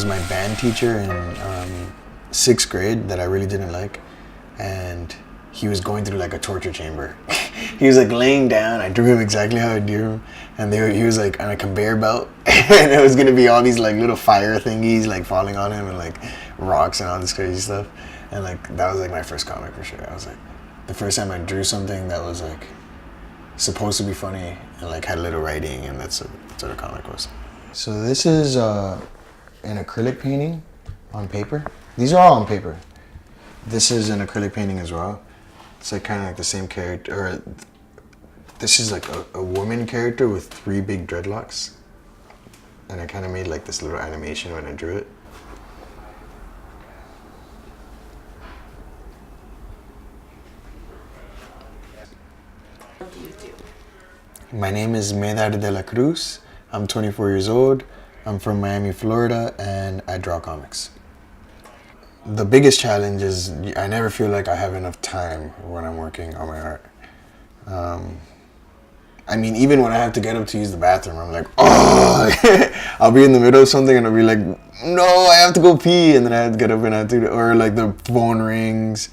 was my band teacher in 6th grade that I really didn't like, and he was going through like a torture chamber. He was like laying down. I drew him exactly how I drew him, and he was like on a conveyor belt, and it was gonna be all these like little fire thingies like falling on him and like rocks and all this crazy stuff. And like that was like my first comic for sure. I was like the first time I drew something that was like supposed to be funny and like had a little writing, and that's what a comic was. So this is an acrylic painting on paper. These are all on paper. This is an acrylic painting as well. It's like kind of like the same character, or this is like a woman character with 3 big dreadlocks. And I kind of made like this little animation when I drew it. What do you do? My name is Medar DelaCruz. I'm 24 years old. I'm from Miami, Florida, and I draw comics. The biggest challenge is I never feel like I have enough time when I'm working on my art. I mean, even when I have to get up to use the bathroom, I'm like, oh! I'll be in the middle of something and I'll be like, no, I have to go pee, and then I have to get up and I have to, or like the phone rings.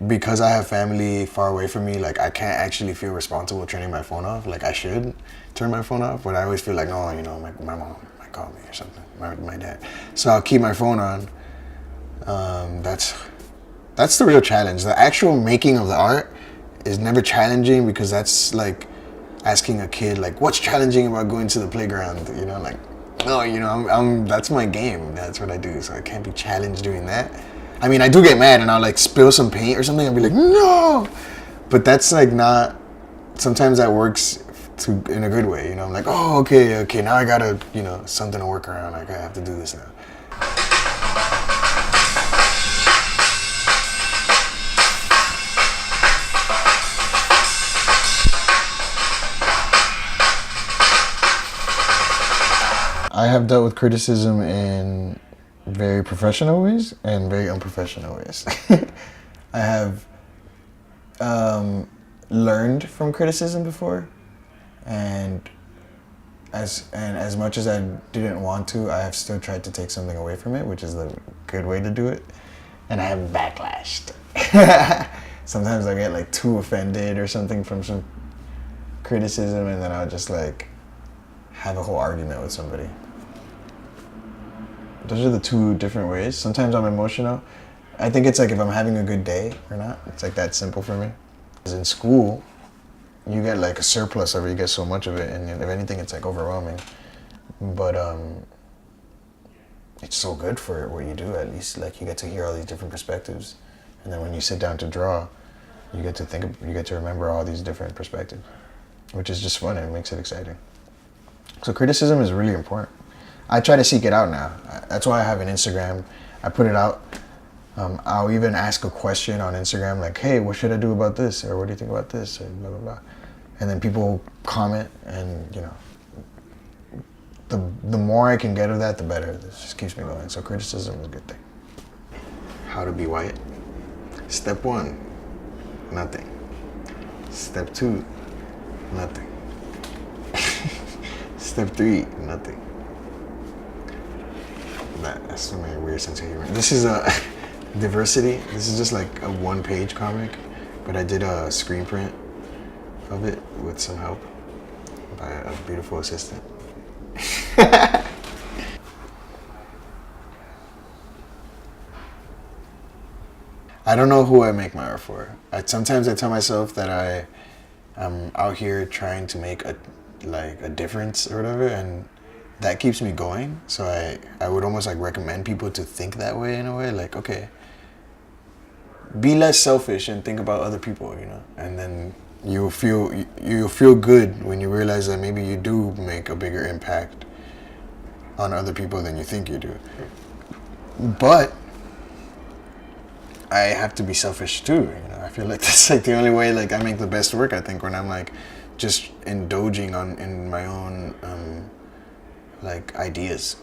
Because I have family far away from me, like I can't actually feel responsible turning my phone off. Like I should turn my phone off, but I always feel like, no, you know, my mom might call me or something, my dad. So I'll keep my phone on. That's the real challenge. The actual making of the art is never challenging, because that's like asking a kid like, what's challenging about going to the playground? You know, like, no, you know, I'm that's my game. That's what I do. So I can't be challenged doing that. I mean, I do get mad and I'll like spill some paint or something. I'll be like, no, but that's like not. Sometimes that works in a good way. You know, I'm like, oh, okay, now I gotta, you know, something to work around. Like I have to do this now. I have dealt with criticism in very professional ways and very unprofessional ways. I have learned from criticism before, and as much as I didn't want to, I have still tried to take something away from it, which is the good way to do it. And I have backlashed. Sometimes I get like too offended or something from some criticism, and then I'll just like have a whole argument with somebody. Those are the 2 different ways. Sometimes I'm emotional. I think it's like if I'm having a good day or not. It's like that simple for me. Because in school, you get like a surplus of it. You get so much of it, and if anything, it's like overwhelming. But it's so good for what you do. At least like you get to hear all these different perspectives, and then when you sit down to draw, you get to remember all these different perspectives, which is just fun and it makes it exciting. So criticism is really important. I try to seek it out now. That's why I have an Instagram. I put it out. I'll even ask a question on Instagram like, hey, what should I do about this? Or what do you think about this? Or blah, blah, blah. And then people comment, and you know, the more I can get of that, the better. This just keeps me going. So criticism is a good thing. How to be white. Step 1, nothing. Step 2, nothing. Step 3, nothing. That's so many weird sense of humor. This is a diversity. This is just like a 1-page comic, but I did a screen print of it with some help by a beautiful assistant. I don't know who I make my art for. Sometimes I tell myself that I'm out here trying to make a difference or whatever, and that keeps me going. So I would almost like recommend people to think that way, in a way, like, okay, be less selfish and think about other people, you know, and then you'll feel good when you realize that maybe you do make a bigger impact on other people than you think you do. But I have to be selfish too, you know. I feel like that's like the only way like I make the best work, I think, when I'm like just indulging in my own like ideas.